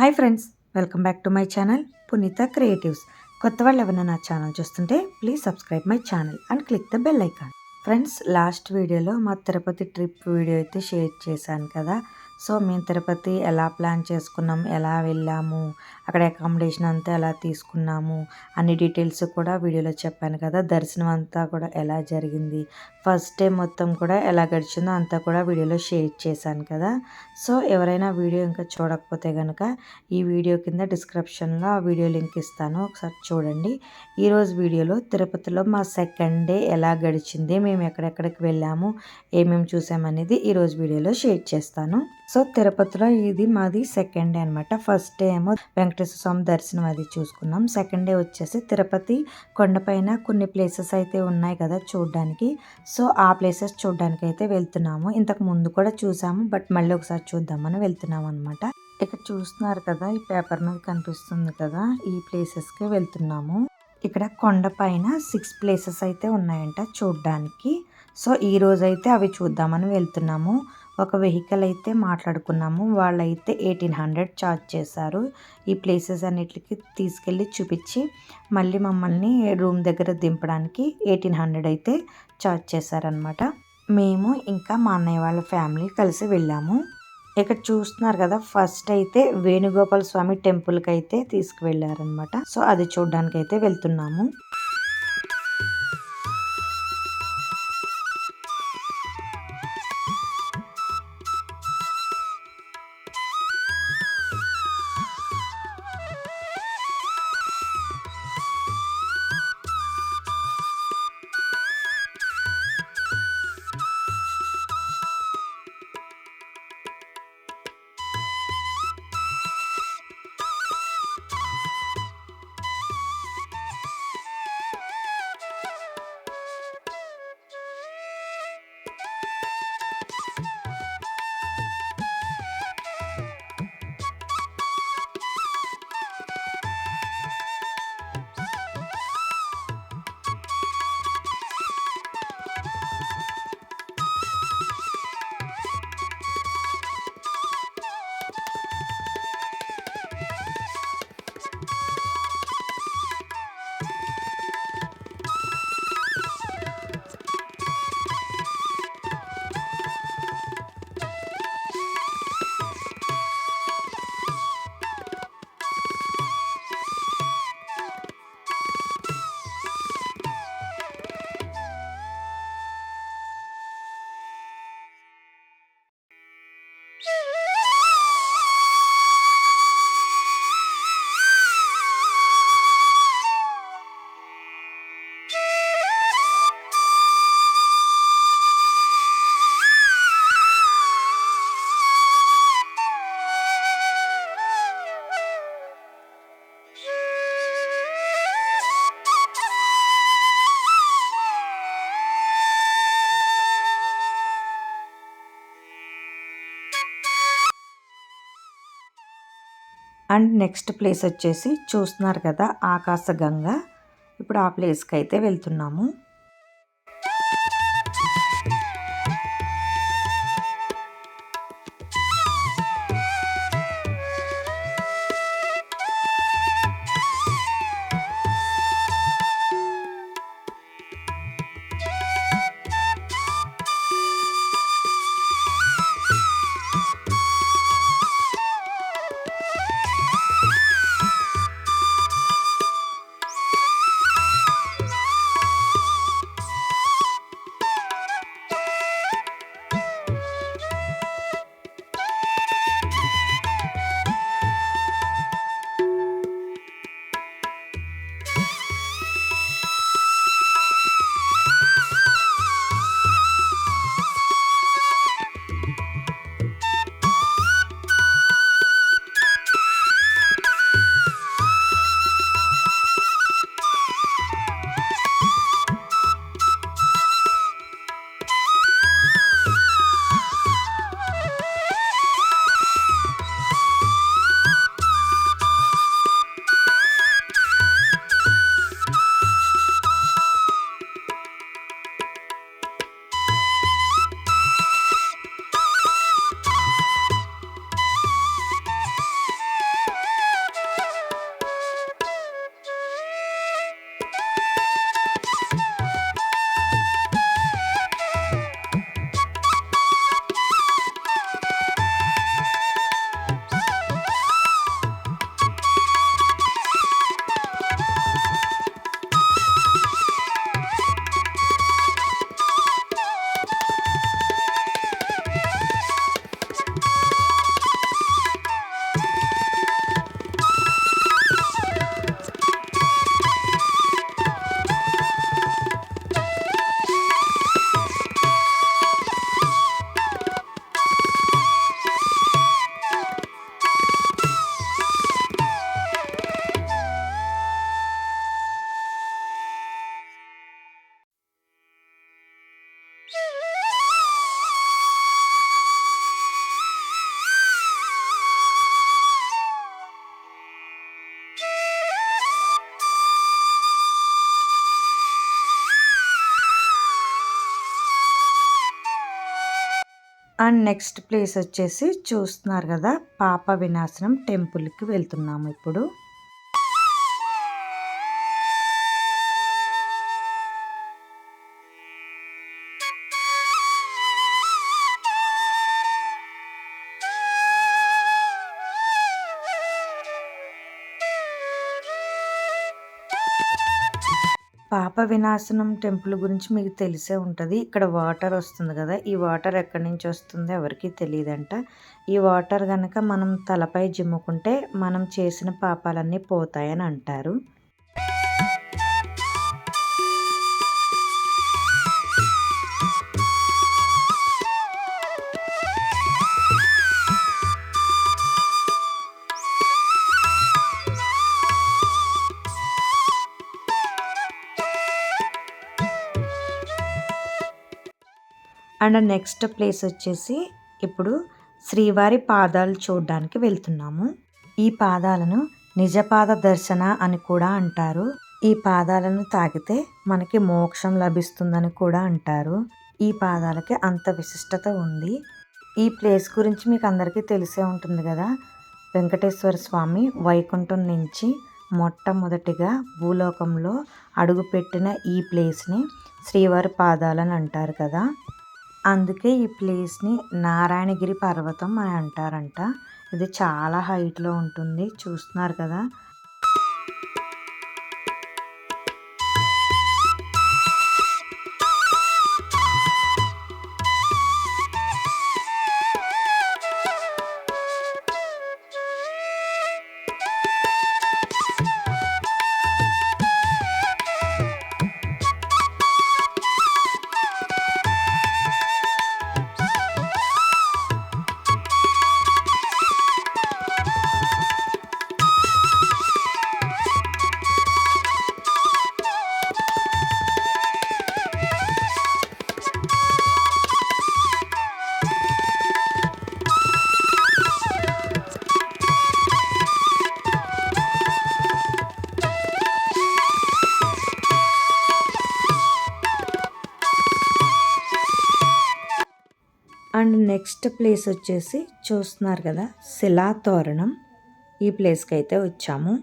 Hi friends, welcome back to my channel పునీత creatives. కొత్త వాళ్ళు ఎవరైనా నా ఛానల్ చూస్తుంటే please subscribe my channel and click the bell icon. Friends, last వీడియోలో మా తిరుపతి ట్రిప్ వీడియో అయితే షేర్ చేశాను కదా. సో మేము తిరుపతి ఎలా ప్లాన్ చేసుకున్నాం, ఎలా వెళ్ళాము, అక్కడ అకామిడేషన్ అంతా ఎలా తీసుకున్నాము, అన్ని డీటెయిల్స్ కూడా వీడియోలో చెప్పాను కదా. దర్శనం అంతా కూడా ఎలా జరిగింది, ఫస్ట్ డే మొత్తం కూడా ఎలా గడిచిందో అంతా కూడా వీడియోలో షేర్ చేశాను కదా. సో ఎవరైనా వీడియో ఇంకా చూడకపోతే కనుక ఈ వీడియో కింద డిస్క్రిప్షన్లో ఆ వీడియో లింక్ ఇస్తాను, ఒకసారి చూడండి. ఈరోజు వీడియోలో తిరుపతిలో మా సెకండ్ డే ఎలా గడిచింది, మేము ఎక్కడెక్కడికి వెళ్ళాము, ఏమేమి చూసామనేది ఈరోజు వీడియోలో షేర్ చేస్తాను. సో తిరుపతిలో ఇది మాది సెకండ్ డే అనమాట. ఫస్ట్ డే ఏమో వెంకటేశ్వర స్వామి దర్శనం అది చూసుకున్నాం. సెకండ్ డే వచ్చేసి తిరుపతి కొండపైన కొన్ని ప్లేసెస్ అయితే ఉన్నాయి కదా చూడడానికి. సో ఆ ప్లేసెస్ చూడడానికి అయితే వెళ్తున్నాము. ఇంతకు ముందు కూడా చూసాము, బట్ మళ్ళీ ఒకసారి చూద్దామని వెళ్తున్నాము అనమాట. ఇక్కడ చూస్తున్నారు కదా, ఈ పేపర్ మీద కనిపిస్తుంది కదా, ఈ ప్లేసెస్కి వెళ్తున్నాము. ఇక్కడ కొండపైన 6 ప్లేసెస్ అయితే ఉన్నాయంట చూడడానికి. సో ఈ రోజు అయితే అవి చూద్దామని వెళ్తున్నాము. ఒక వెహికల్ అయితే మాట్లాడుకున్నాము, వాళ్ళైతే 1800 ఛార్జ్ చేశారు. ఈ ప్లేసెస్ అన్నిటికి తీసుకెళ్ళి చూపించి మళ్ళీ మమ్మల్ని రూమ్ దగ్గర దింపడానికి 1800 అయితే ఛార్జ్ చేశారనమాట. మేము ఇంకా మా అన్నయ్య వాళ్ళ ఫ్యామిలీ కలిసి వెళ్ళాము. ఇక్కడ చూస్తున్నారు కదా, ఫస్ట్ అయితే వేణుగోపాల స్వామి టెంపుల్కి అయితే తీసుకువెళ్ళారనమాట. సో అది చూడడానికి అయితే వెళ్తున్నాము. అండ్ నెక్స్ట్ ప్లేస్ వచ్చేసి చూస్తున్నారు కదా, ఆకాశగంగా. ఇప్పుడు ఆ ప్లేస్కి అయితే వెళ్తున్నాము. అండ్ నెక్స్ట్ ప్లేస్ వచ్చేసి చూస్తున్నారు కదా, పాప వినాశనం టెంపుల్కి వెళ్తున్నాము ఇప్పుడు. పాప వినాశనం టెంపుల్ గురించి మీకు తెలిసే ఉంటుంది. ఇక్కడ వాటర్ వస్తుంది కదా, ఈ వాటర్ ఎక్కడి నుంచి వస్తుందో ఎవరికీ తెలియదంట. ఈ వాటర్ కనుక మనం తలపై జిమ్ముకుంటే మనం చేసిన పాపాలన్నీ పోతాయని అంటారు. అండ్ నెక్స్ట్ ప్లేస్ వచ్చేసి ఇప్పుడు శ్రీవారి పాదాలు చూడడానికి వెళ్తున్నాము. ఈ పాదాలను నిజపాద దర్శన అని కూడా అంటారు. ఈ పాదాలను తాకితే మనకి మోక్షం లభిస్తుందని కూడా అంటారు. ఈ పాదాలకి అంత విశిష్టత ఉంది. ఈ ప్లేస్ గురించి మీకు అందరికీ తెలిసే ఉంటుంది కదా. వెంకటేశ్వర స్వామి వైకుంఠం నుంచి మొట్టమొదటిగా భూలోకంలో అడుగుపెట్టిన ఈ ప్లేస్ని శ్రీవారి పాదాలని అంటారు కదా. అందుకే ఈ ప్లేస్ని నారాయణగిరి పర్వతం అని అంటారంట. ఇది చాలా హైట్లో ఉంటుంది, చూస్తున్నారు కదా. అండ్ నెక్స్ట్ ప్లేస్ వచ్చేసి చూస్తున్నారు కదా, శిలాతోరణం. ఈ ప్లేస్కి అయితే వచ్చాము.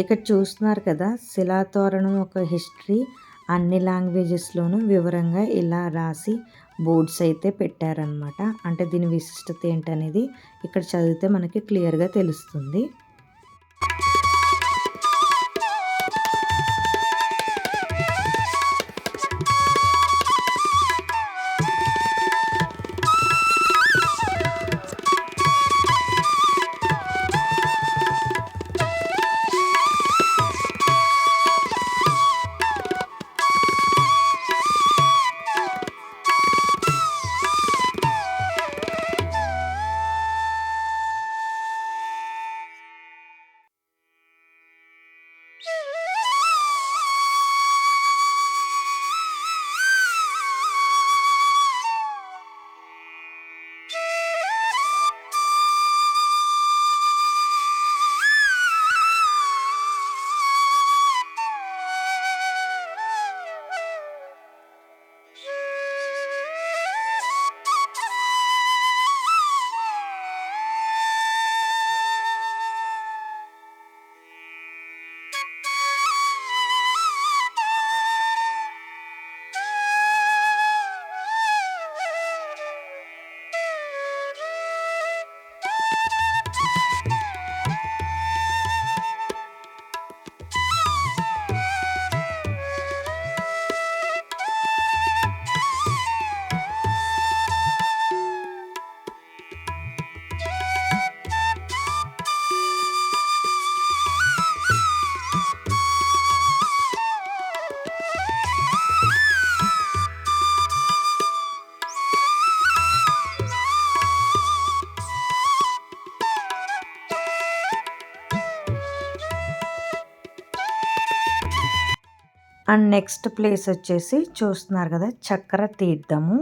ఇక్కడ చూస్తున్నారు కదా, శిలాతోరణం ఒక హిస్టరీ అన్ని లాంగ్వేజెస్లోనూ వివరంగా ఇలా రాసి బోర్డ్స్ అయితే పెట్టారనమాట. అంటే దీని విశిష్టత ఏంటనేది ఇక్కడ చదివితే మనకి క్లియర్గా తెలుస్తుంది. అండ్ నెక్స్ట్ ప్లేస్ వచ్చేసి చూస్తున్నారు కదా, చక్ర తీర్థము.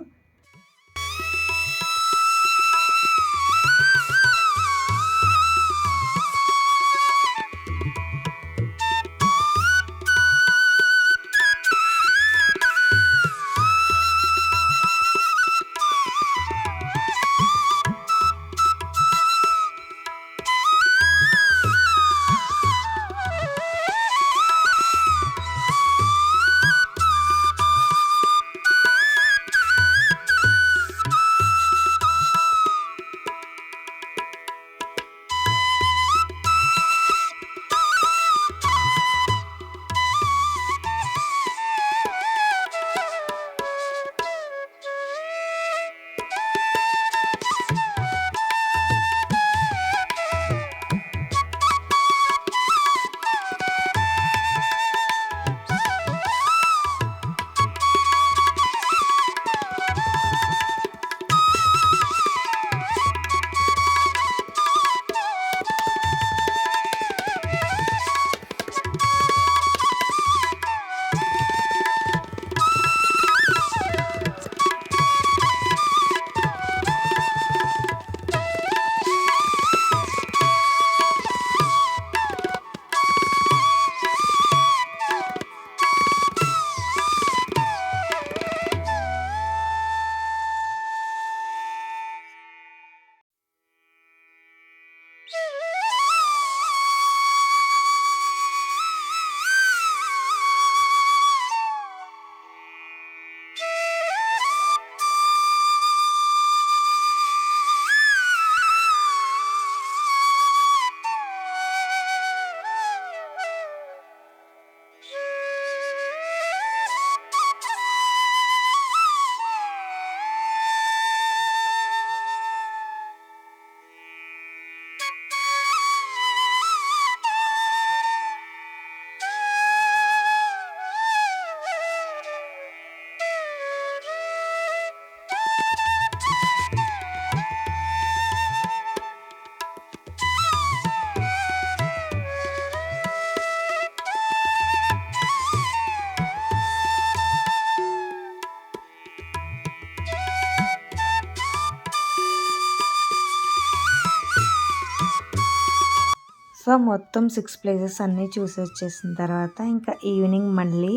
సో మొత్తం 6 ప్లేసెస్ అన్నీ చూసి వచ్చేసిన తర్వాత ఇంకా ఈవినింగ్ మళ్ళీ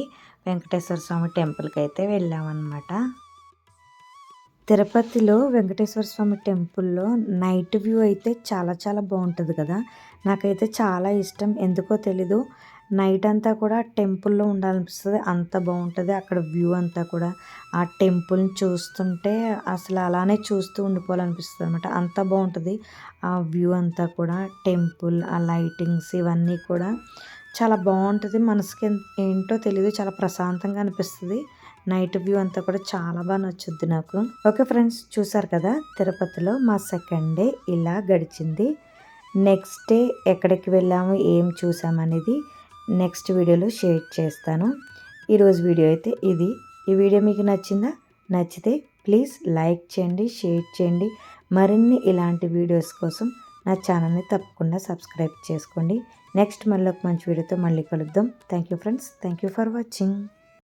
వెంకటేశ్వర స్వామి టెంపుల్కి అయితే వెళ్ళామన్నమాట. తిరుపతిలో వెంకటేశ్వర స్వామి టెంపుల్లో నైట్ వ్యూ అయితే చాలా చాలా బాగుంటుంది కదా. నాకైతే చాలా ఇష్టం, ఎందుకో తెలీదు. నైట్ అంతా కూడా టెంపుల్‌లో ఉండాలనిపిస్తది. అంత బావుంటది. అక్కడ వ్యూ అంతా కూడా ఆ టెంపుల్‌ని చూస్తుంటే అసలు అలానే చూస్తూ ఉండిపోవాలనిపిస్తదనమాట. అంత బావుంటది. ఆ వ్యూ అంతా కూడా టెంపుల్, ఆ లైటింగ్స్ ఇవన్నీ కూడా చాలా బావుంటది. మనసుకి ఏంటో తెలీదు చాలా ప్రశాంతంగా అనిపిస్తది. నైట్ వ్యూ అంతా కూడా చాలా నచ్చుద్ది నాకు. ఓకే ఫ్రెండ్స్, చూసారు కదా తిరుపతిలో మా సెకండ్ డే ఇలా గడిచింది. నెక్స్ట్ డే ఎక్కడికి వెళ్ళాము, ఏం చూసామనేది నెక్స్ట్ వీడియోలో షేర్ చేస్తాను. ఈరోజు వీడియో అయితే ఇది. ఈ వీడియో మీకు నచ్చిందా? నచ్చితే ప్లీజ్ లైక్ చేయండి, షేర్ చేయండి. మరిన్ని ఇలాంటి వీడియోస్ కోసం నా ఛానల్ని తప్పకుండా సబ్స్క్రైబ్ చేసుకోండి. నెక్స్ట్ మళ్ళీ ఒక మంచి వీడియోతో మళ్ళీ కలుద్దాం. Thank you friends. Thank you for watching.